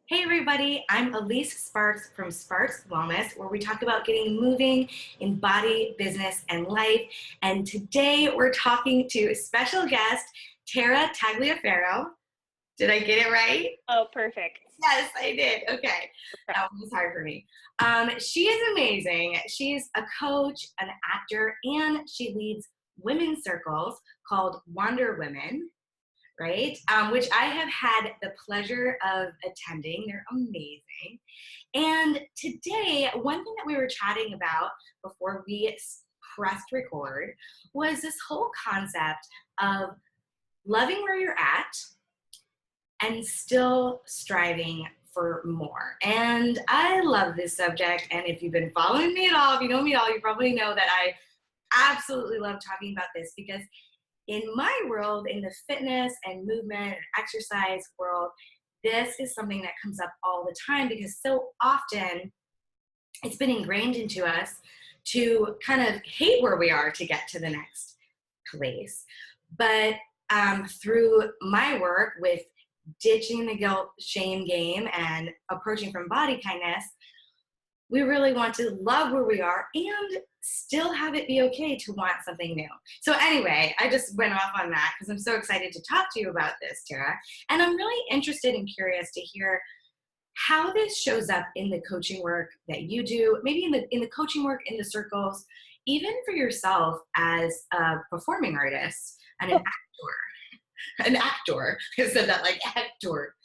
Hey everybody, I'm Elyse Sparks from Sparks Wellness, where we talk about getting moving in body, business, and life. And today we're talking to special guest, Tara Tagliaferro. Did I get it right? Oh, perfect. Yes, I did. Okay. Okay. That one was hard for me. She is amazing. She's a coach, an actor, and she leads women's circles called Wonder Women, right? Which I have had the pleasure of attending. They're amazing. And today, one thing that we were chatting about before we pressed record was this whole concept of loving where you're at and still striving for more. And I love this subject. And if you've been following me at all, if you know me at all, you probably know that I absolutely love talking about this because in my world, in the fitness and movement and exercise world, this is something that comes up all the time because so often it's been ingrained into us to kind of hate where we are to get to the next place. But through my work with ditching the guilt shame game and approaching from body kindness, we really want to love where we are and still have it be okay to want something new. So anyway, I just went off on that because I'm so excited to talk to you about this, Tara. And I'm really interested and curious to hear how this shows up in the coaching work that you do, maybe in the coaching work, in the circles, even for yourself as a performing artist and an actor. I said that like actor.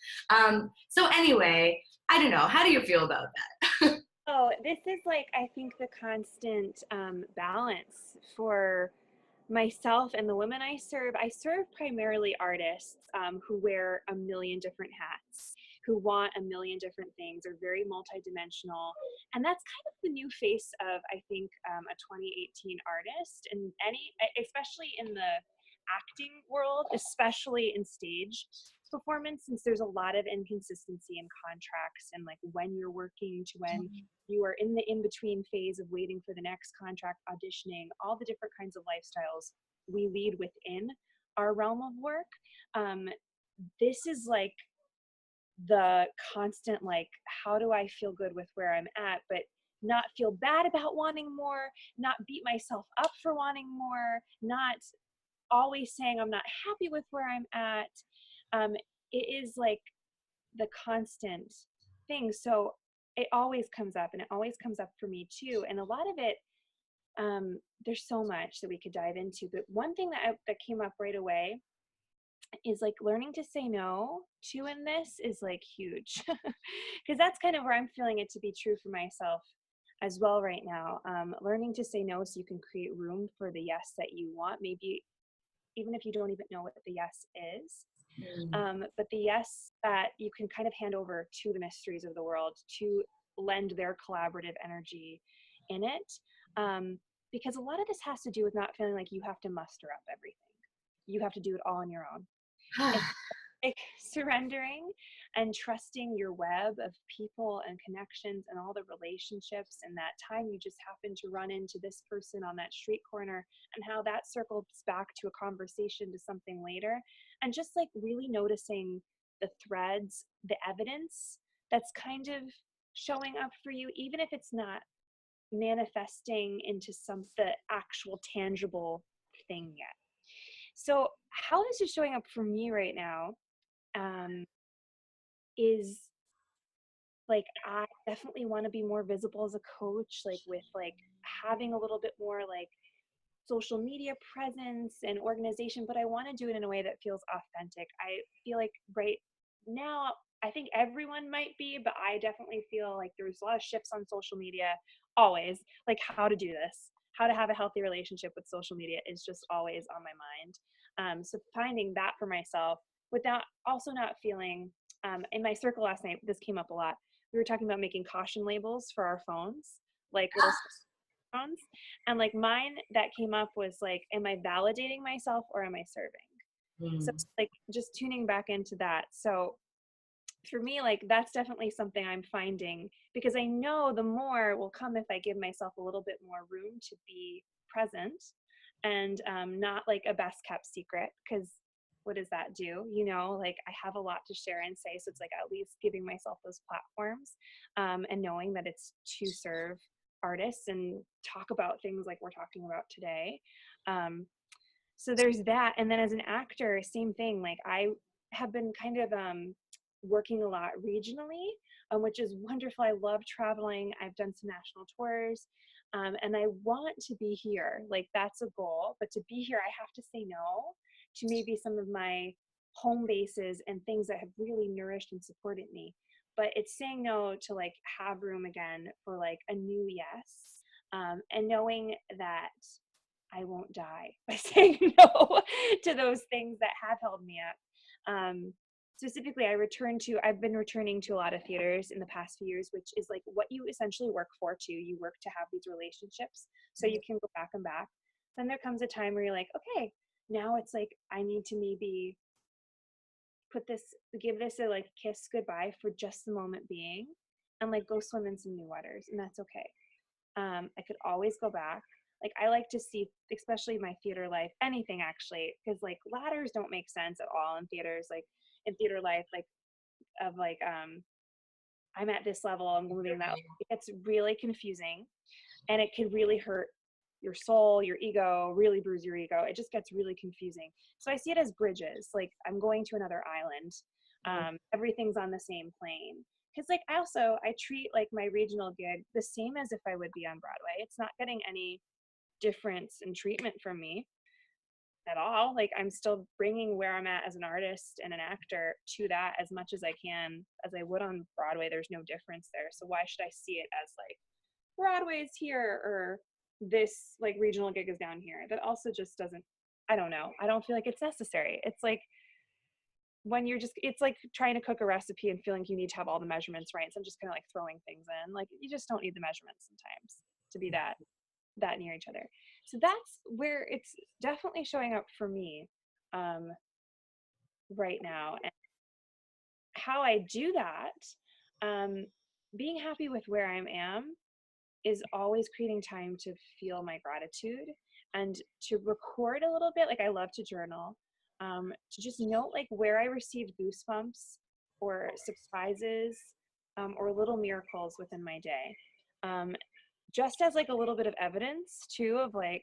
So anyway, I don't know. How do you feel about that? Oh, this is like, I think the constant balance for myself and the women I serve. I serve primarily artists who wear a million different hats, who want a million different things, are very multidimensional. And that's kind of the new face of, I think, a 2018 artist. And especially in the acting world, especially in stage performance, since there's a lot of inconsistency in contracts and like when you're working to when you are in the in-between phase of waiting for the next contract, auditioning, all the different kinds of lifestyles we lead within our realm of work. This is like the constant, like, how do I feel good with where I'm at, but not feel bad about wanting more, not beat myself up for wanting more, not always saying I'm not happy with where I'm at. It is like the constant thing. So it always comes up, and it always comes up for me too. And a lot of it, there's so much that we could dive into. But one thing that came up right away is like learning to say no to in this is like huge, because that's kind of where I'm feeling it to be true for myself as well right now. Learning to say no so you can create room for the yes that you want, maybe even if you don't even know what the yes is. But the yes that you can kind of hand over to the mysteries of the world to lend their collaborative energy in it. Because a lot of this has to do with not feeling like you have to muster up everything. You have to do it all on your own. It's like surrendering and trusting your web of people and connections and all the relationships, and that time you just happen to run into this person on that street corner, and how that circles back to a conversation to something later. And just like really noticing the threads, the evidence that's kind of showing up for you, even if it's not manifesting into the actual tangible thing yet. So how this is showing up for me right now is like, I definitely want to be more visible as a coach, like with like having a little bit more like social media presence and organization, but I want to do it in a way that feels authentic. I feel like right now, I think everyone might be, but I definitely feel like there's a lot of shifts on social media always, like how to do this, how to have a healthy relationship with social media is just always on my mind. So finding that for myself without also not feeling, in my circle last night, this came up a lot. We were talking about making caution labels for our phones, like little phones. And like mine that came up was like, am I validating myself or am I serving? So like just tuning back into that. So for me, like that's definitely something I'm finding, because I know the more will come if I give myself a little bit more room to be present and not like a best kept secret, because what does that do? You know, like I have a lot to share and say. So it's like at least giving myself those platforms, and knowing that it's to serve artists and talk about things like we're talking about today. So there's that. And then as an actor, same thing. Like I have been kind of working a lot regionally, which is wonderful. I love traveling. I've done some national tours, and I want to be here. Like that's a goal. But to be here, I have to say no to maybe some of my home bases and things that have really nourished and supported me. But it's saying no to like have room again for like a new yes, and knowing that I won't die by saying no to those things that have held me up. Specifically, I've been returning to a lot of theaters in the past few years, which is like what you essentially work for too. You work to have these relationships so you can go back and back. Then there comes a time where you're like, okay, now it's like, I need to maybe give this a like kiss goodbye for just the moment being and like go swim in some new waters. And that's okay. I could always go back. Like I like to see, especially my theater life, anything actually, because like ladders don't make sense at all in theaters. Like in theater life, like of like I'm at this level, I'm moving that. It gets really confusing, and it can really hurt your soul, your ego, really bruise your ego. It just gets really confusing. So I see it as bridges. Like I'm going to another island. Everything's on the same plane. Because like I treat like my regional gig the same as if I would be on Broadway. It's not getting any difference in treatment from me at all. Like I'm still bringing where I'm at as an artist and an actor to that as much as I can, as I would on Broadway. There's no difference there. So why should I see it as like Broadway's here or this like regional gig is down here? That also just doesn't, I don't know. I don't feel like it's necessary. It's like when it's like trying to cook a recipe and feeling you need to have all the measurements right. So I'm just kind of like throwing things in. Like you just don't need the measurements sometimes to be that near each other. So that's where it's definitely showing up for me right now. And how I do that, being happy with where I am is always creating time to feel my gratitude and to record a little bit. Like I love to journal, to just note like where I received goosebumps or surprises, or little miracles within my day. Just as like a little bit of evidence too of like,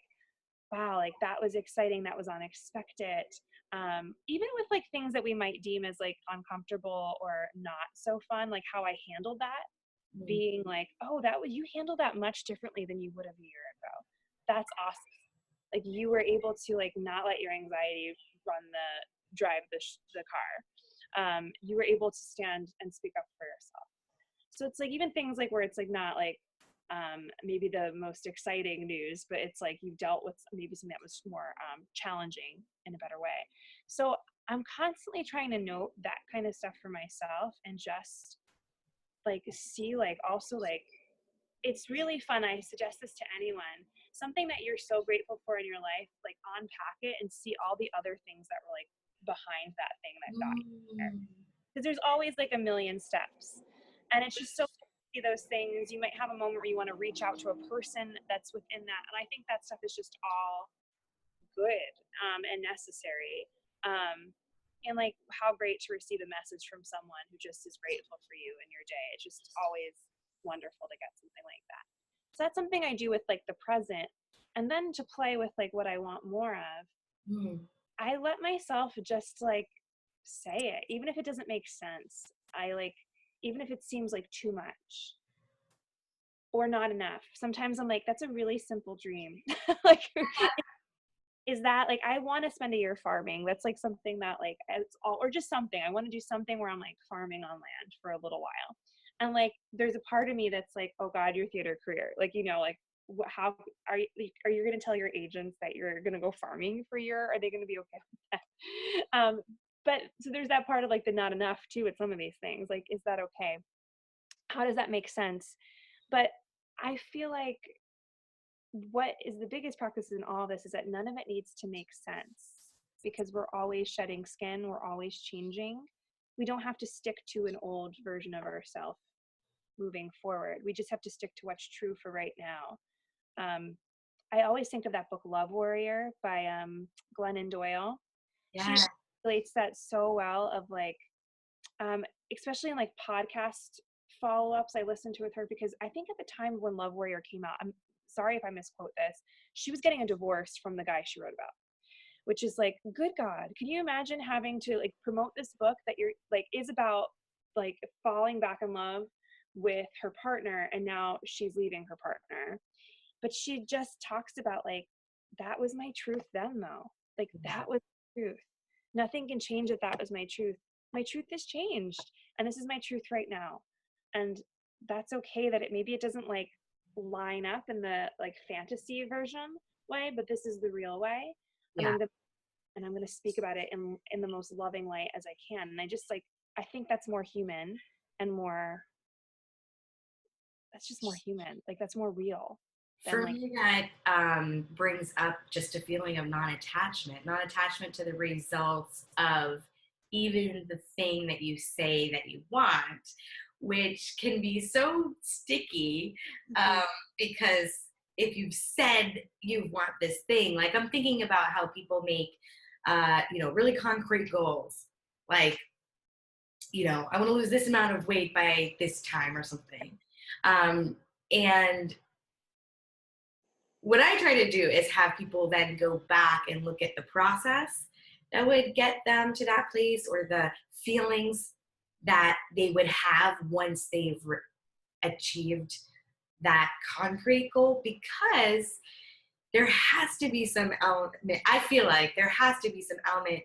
wow, like that was exciting, that was unexpected. Even with like things that we might deem as like uncomfortable or not so fun, like how I handled that, being like, oh, you handled that much differently than you would have a year ago. That's awesome. Like you were able to like not let your anxiety drive the car. You were able to stand and speak up for yourself. So it's like even things like where it's like not like maybe the most exciting news, but it's like you've dealt with maybe something that was more challenging in a better way. So I'm constantly trying to note that kind of stuff for myself and just like see like also like it's really fun. I suggest this to anyone. Something that you're so grateful for in your life, like unpack it and see all the other things that were like behind that thing that got you there. Because there's always like a million steps. And it's just so cool to see those things. You might have a moment where you want to reach out to a person that's within that. And I think that stuff is just all good, and necessary. And like how great to receive a message from someone who just is grateful for you in your day. It's just always wonderful to get something like that. So that's something I do with like the present. And then to play with like what I want more of, I let myself just like say it, even if it doesn't make sense. Even if it seems like too much or not enough. Sometimes I'm like, that's a really simple dream. Like, is that like, I want to spend a year farming. That's like something that like, it's all, or just something. I want to do something where I'm like farming on land for a little while. And like, there's a part of me that's like, oh God, your theater career. Like, you know, like how are you going to tell your agents that you're going to go farming for a year? Are they going to be okay with that? But so there's that part of like the not enough too with some of these things. Like, is that okay? How does that make sense? But I feel like what is the biggest practice in all this is that none of it needs to make sense because we're always shedding skin. We're always changing. We don't have to stick to an old version of ourselves moving forward. We just have to stick to what's true for right now. I always think of that book Love Warrior by Glennon Doyle. Yeah. relates that so well of like, especially in like podcast follow-ups I listened to with her, because I think at the time when Love Warrior came out, I'm sorry if I misquote this, she was getting a divorce from the guy she wrote about, which is like, good God, can you imagine having to like promote this book that you're like is about like falling back in love with her partner, and now she's leaving her partner. But she just talks about like, that was my truth then though. Like Yeah. that was the truth. Nothing can change that. That was my truth. My truth has changed. And this is my truth right now. And that's okay that maybe it doesn't like line up in the like fantasy version way, but this is the real way. And Yeah. I'm gonna speak about it in the most loving light as I can. And I just like, I think that's more human and more, that's just more human. Like that's more real than For like, me, that brings up just a feeling of non-attachment to the results of even the thing that you say that you want, which can be so sticky um, because if you've said you want this thing, like I'm thinking about how people make, really concrete goals, like, I want to lose this amount of weight by this time or something. And what I try to do is have people then go back and look at the process that would get them to that place, or the feelings that they would have once they've achieved that concrete goal, because there has to be some element, I feel like there has to be some element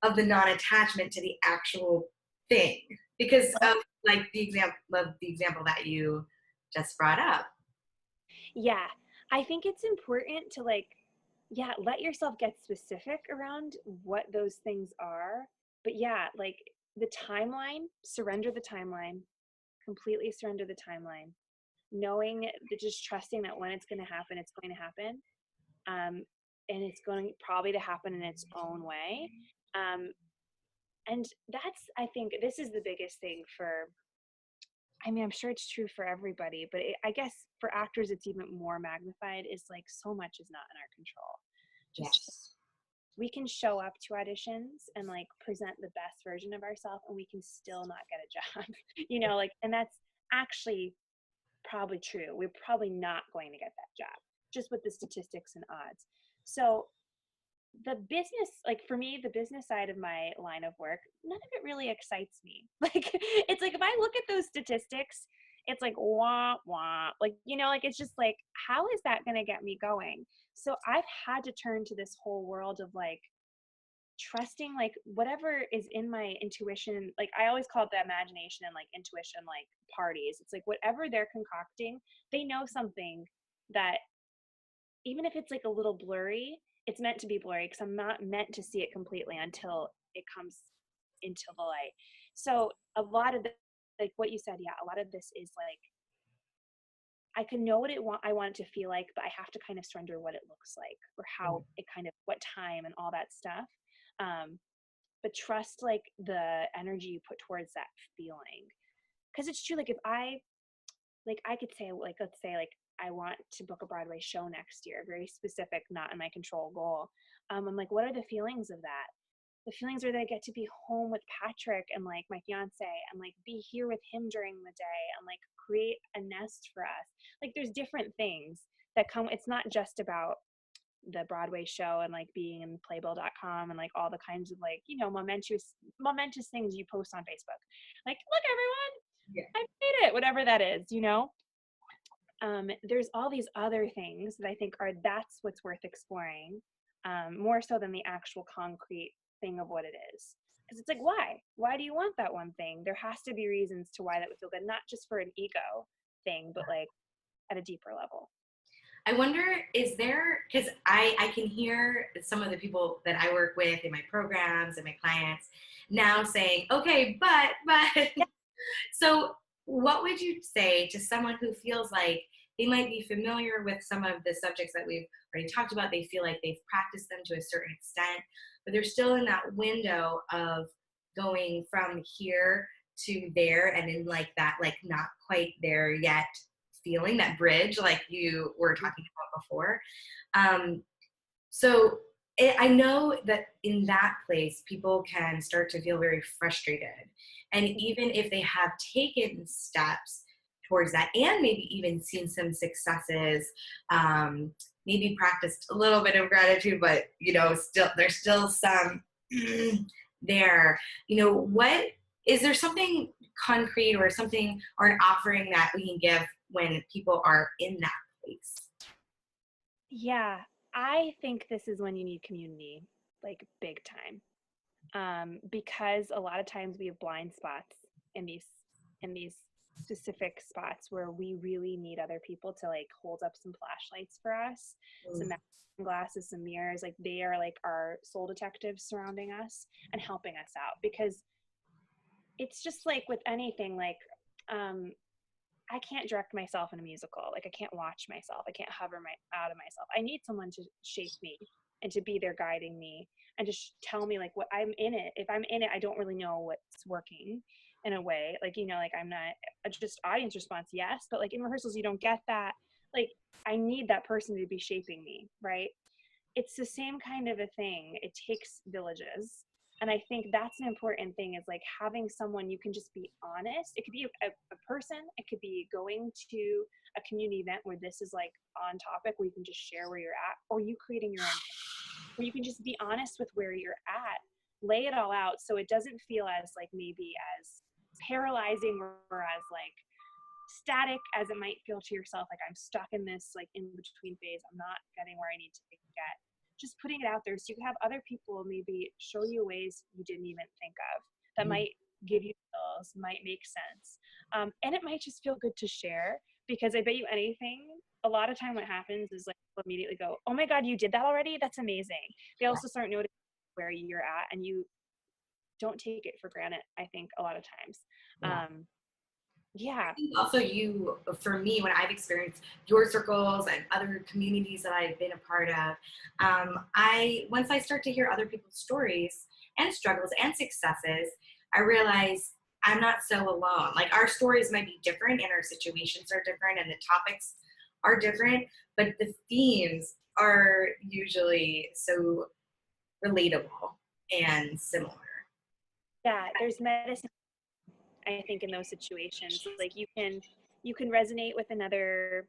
of the non-attachment to the actual thing, because of like the example that you just brought up. yeah, I think it's important to like, yeah, let yourself get specific around what those things are. But yeah, like the timeline, surrender the timeline, completely surrender the timeline, knowing that, just trusting that when it's going to happen, it's going to happen. Um, and it's going probably to happen in its own way. Um, and that's, I think this is the biggest thing for, I mean, I'm sure it's true for everybody, but I guess for actors, it's even more magnified, is like so much is not in our control. Just Yes. we can show up to auditions and like present the best version of ourselves and we can still not get a job, like, and that's actually probably true. We're probably not going to get that job just with the statistics and odds. So the business, like for me, the business side of my line of work, none of it really excites me. Like it's like if I look at those statistics, it's like wah wah, like like it's just like, how is that going to get me going? So I've had to turn to this whole world of like trusting like whatever is in my intuition. Like I always call it the imagination and like intuition like parties. It's like whatever they're concocting, they know something that even if it's like a little blurry, it's meant to be blurry because I'm not meant to see it completely until it comes into the light. So a lot of the, like what you said, yeah, a lot of this is like I can know what I want it to feel like, but I have to kind of surrender what it looks like or how it kind of what time and all that stuff. But trust like the energy you put towards that feeling, because it's true. Like if I could say like let's say like I want to book a Broadway show next year, very specific, not in my control goal. I'm like, what are the feelings of that? The feelings are that I get to be home with Patrick and like my fiance and like be here with him during the day and like create a nest for us. Like there's different things that come. It's not just about the Broadway show and like being in playbill.com and like all the kinds of like, momentous things you post on Facebook. Like, look, everyone, Yeah. I made it, whatever that is. There's all these other things that I think that's what's worth exploring, more so than the actual concrete thing of what it is. Because it's like, why do you want that one thing? There has to be reasons to why that would feel good, not just for an ego thing, but like at a deeper level. I wonder, is there, because I can hear some of the people that I work with in my programs and my clients now saying, okay, but, so what would you say to someone who feels like they might be familiar with some of the subjects that we've already talked about? They feel like they've practiced them to a certain extent, but they're still in that window of going from here to there and in like that, like not quite there yet feeling, that bridge like you were talking about before. So I know that in that place, people can start to feel very frustrated. And even if they have taken steps towards that and maybe even seen some successes, maybe practiced a little bit of gratitude, but, still, there's still some there. What is there something concrete or something or an offering that we can give when people are in that place? Yeah, I think this is when you need community, like big time. Because a lot of times we have blind spots in these specific spots where we really need other people to like hold up some flashlights for us, some glasses, some mirrors. Like they are like our soul detectives surrounding us and helping us out, because it's just like with anything, like I can't direct myself in a musical. Like I can't watch myself. I can't hover out of myself. I need someone to shape me and to be there guiding me and just tell me like what I'm in it. If I'm in it, I don't really know what's working in a way. Like, like I'm not just audience response. Yes. But like in rehearsals, you don't get that. Like I need that person to be shaping me. Right. It's the same kind of a thing. It takes villages. And I think that's an important thing, is like having someone you can just be honest. It could be a person, it could be going to a community event where this is like on topic, where you can just share where you're at, or you creating your own, where you can just be honest with where you're at, lay it all out so it doesn't feel as like maybe as paralyzing or as like static as it might feel to yourself, like I'm stuck in this like in between phase, I'm not getting where I need to get. Just putting it out there so you can have other people maybe show you ways you didn't even think of that might give you feels, might make sense. And it might just feel good to share, because I bet you anything, a lot of time what happens is like people immediately go, oh my God, you did that already? That's amazing. They also start noticing where you're at, and you don't take it for granted, I think, a lot of times. I think also for me, when I've experienced your circles and other communities that I've been a part of, once I start to hear other people's stories and struggles and successes, I realize I'm not so alone. Like our stories might be different and our situations are different and the topics are different, but the themes are usually so relatable and similar. Yeah, there's medicine, I think, in those situations. Like you can resonate with another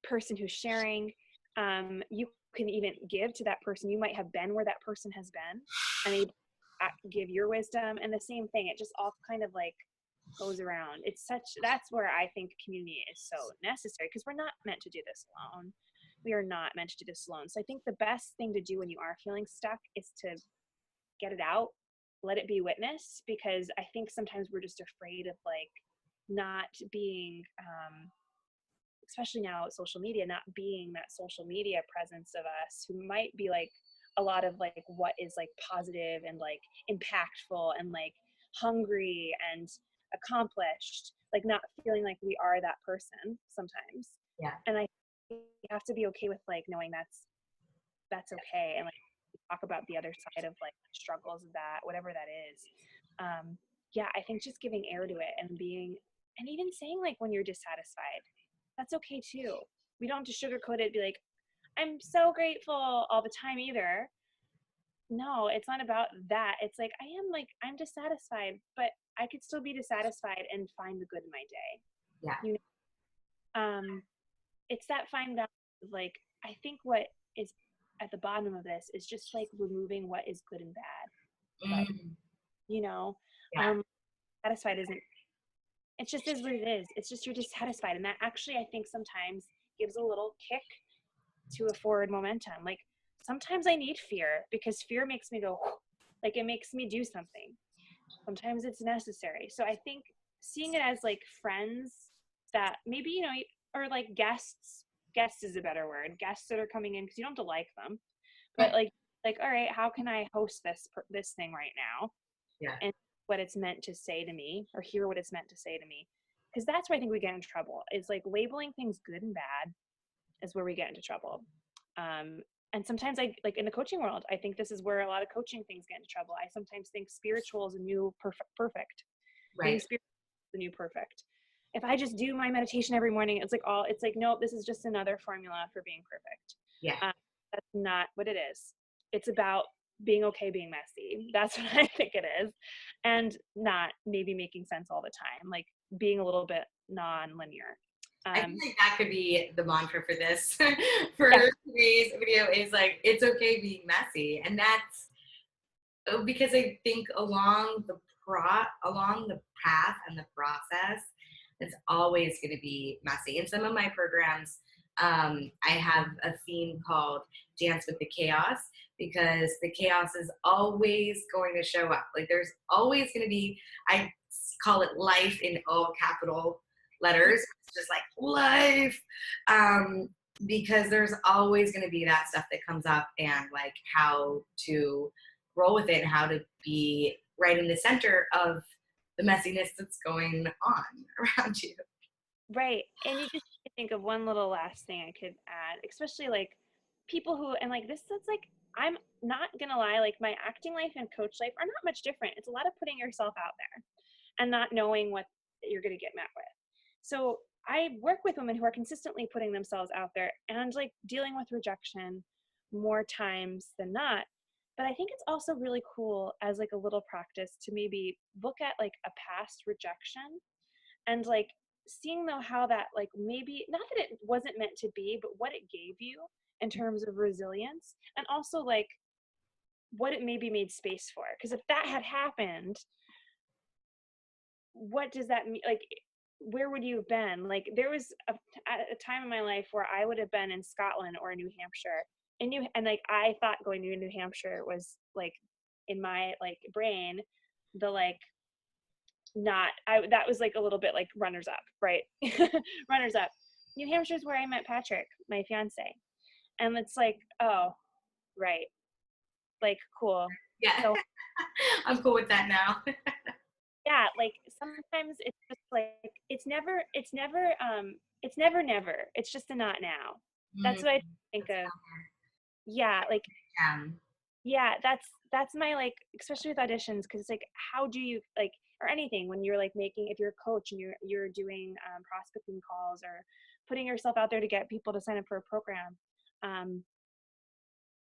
person who's sharing. You can even give to that person. You might have been where that person has been, and they give your wisdom. And the same thing, it just all kind of like goes around. That's where I think community is so necessary, because we're not meant to do this alone. We are not meant to do this alone. So I think the best thing to do when you are feeling stuck is to get it out, let it be witnessed, because I think sometimes we're just afraid of like not being especially now social media, not being that social media presence of us who might be like a lot of like what is like positive and like impactful and like hungry and accomplished, like not feeling like we are that person sometimes. And I think you have to be okay with like knowing that's okay, and like talk about the other side of like struggles of that, whatever that is. I think just giving air to it and being, and even saying like when you're dissatisfied, that's okay too. We don't have to sugarcoat it, be like, I'm so grateful all the time either. No, it's not about that. It's like, I'm dissatisfied, but I could still be dissatisfied and find the good in my day. It's that fine balance of like, I think what is at the bottom of this is just like removing what is good and bad. Satisfied isn't, it just is what it is. It's just you're dissatisfied. And that actually, I think sometimes gives a little kick to a forward momentum. Like sometimes I need fear, because fear makes me go, like it makes me do something. Sometimes it's necessary. So I think seeing it as like friends that maybe, or like guests is a better word, guests that are coming in because you don't have to like them, but like, all right, how can I host this thing right now? And what it's meant to say to me, or hear what it's meant to say to me. Because that's where I think we get in trouble, is like labeling things good and bad is where we get into trouble. And sometimes like in the coaching world, I think this is where a lot of coaching things get into trouble. I sometimes think spiritual is a new perfect. Being spiritual is the new perfect. If I just do my meditation every morning, it's like, nope, this is just another formula for being perfect. That's not what it is. it's about being okay being messy. That's what I think it is. And not maybe making sense all the time, like being a little bit non-linear. I feel like that could be the mantra for this, for Yeah. today's video, is like, it's okay being messy. And that's because I think along the path and the process, it's always going to be messy. In some of my programs, I have a theme called Dance with the Chaos, because the chaos is always going to show up. Like, there's always going to be, I call it life in all capital letters. It's just like life. Because there's always going to be that stuff that comes up, and like how to roll with it and how to be right in the center of the messiness that's going on around you. Right. And you just think of one little last thing I could add, especially like people who, and like this is like, I'm not gonna lie, like my acting life and coach life are not much different. It's a lot of putting yourself out there and not knowing what you're gonna get met with. So I work with women who are consistently putting themselves out there and like dealing with rejection more times than not. But I think it's also really cool as like a little practice to maybe look at like a past rejection and like seeing though how that like maybe not that it wasn't meant to be, but what it gave you in terms of resilience, and also like what it maybe made space for. Because if that had happened, what does that mean? Like, where would you have been? Like, there was at a time in my life where I would have been in Scotland or New Hampshire, and like I thought going to New Hampshire was like in my like brain the like not I that was like a little bit like runners up, right? Runners up. New Hampshire's where I met Patrick, my fiance. And it's like, oh, right. Like cool. Yeah. So I'm cool with that now. yeah, like sometimes it's just like it's never never. It's just a not now. That's what I think of. Yeah, like yeah, that's my like, especially with auditions, because it's like how do you like, or anything when you're like making, if you're a coach and you're doing prospecting calls or putting yourself out there to get people to sign up for a program,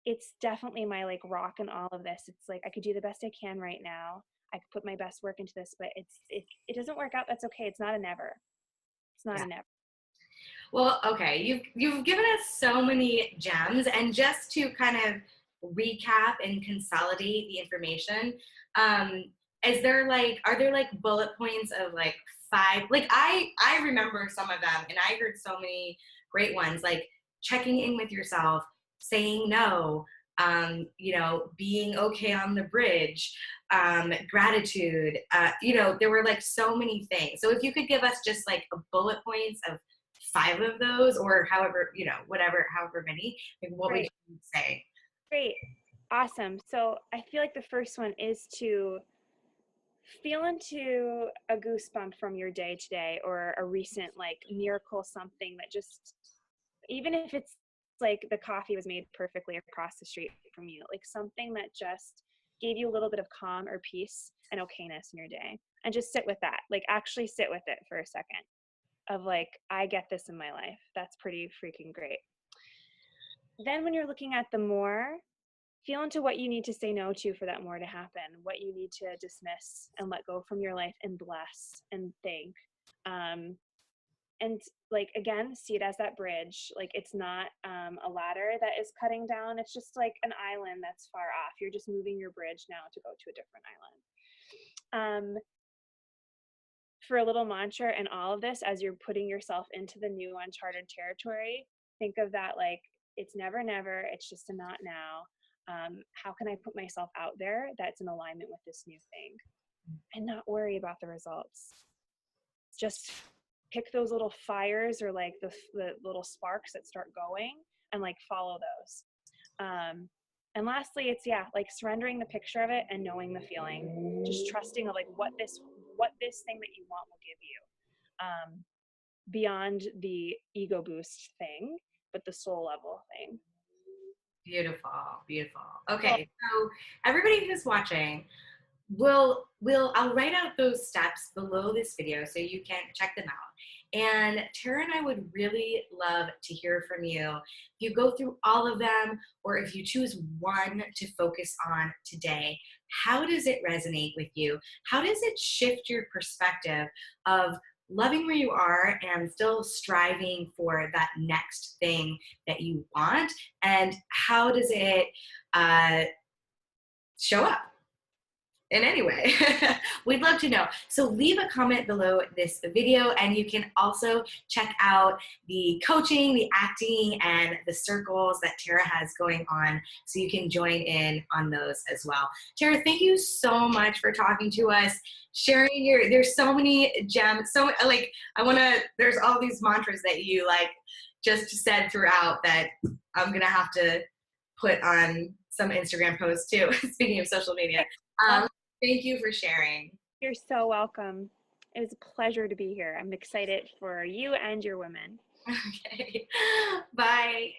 it's definitely my like rock in all of this. It's like I could do the best I can right now, I could put my best work into this, but it doesn't work out, that's okay. It's not a never. It's not Yeah. a never. Well, okay, you've given us so many gems, and just to kind of recap and consolidate the information, um, are there like bullet points of like 5? Like I remember some of them, and I heard so many great ones, like checking in with yourself, saying no, being okay on the bridge, gratitude. There were like so many things. So if you could give us just like a bullet points of 5 of those, or however, however many, like what would Great. you say? Great. Awesome. So I feel like the first one is to feel into a goosebump from your day today, or a recent like miracle, something that just, even if it's like the coffee was made perfectly across the street from you, like something that just gave you a little bit of calm or peace and okayness in your day, and just sit with that, like actually sit with it for a second of like, I get this in my life. That's pretty freaking great. Then when you're looking at the more, feel into what you need to say no to for that more to happen, what you need to dismiss and let go from your life and bless and thank. And like, again, see it as that bridge. Like it's not a ladder that is cutting down. It's just like an island that's far off. You're just moving your bridge now to go to a different island. For a little mantra and all of this, as you're putting yourself into the new uncharted territory, think of that like it's never, never. It's just a not now. How can I put myself out there that's in alignment with this new thing, and not worry about the results? Just pick those little fires, or like the little sparks that start going, and like follow those. And lastly, it's like surrendering the picture of it and knowing the feeling, just trusting of like what this thing that you want will give you, beyond the ego boost thing, but the soul level thing. Beautiful, beautiful. Well, Okay, so everybody who's watching, I'll write out those steps below this video so you can check them out. And Tara and I would really love to hear from you. If you go through all of them, or if you choose one to focus on today, how does it resonate with you? How does it shift your perspective of loving where you are and still striving for that next thing that you want? And how does it show up in any way? We'd love to know. So leave a comment below this video, and you can also check out the coaching, the acting, and the circles that Tara has going on, so you can join in on those as well. Tara, thank you so much for talking to us, sharing there's so many gems. So like, there's all these mantras that you like just said throughout that I'm gonna have to put on some Instagram posts too. Speaking of social media. Thank you for sharing. You're so welcome. It was a pleasure to be here. I'm excited for you and your women. Okay. Bye.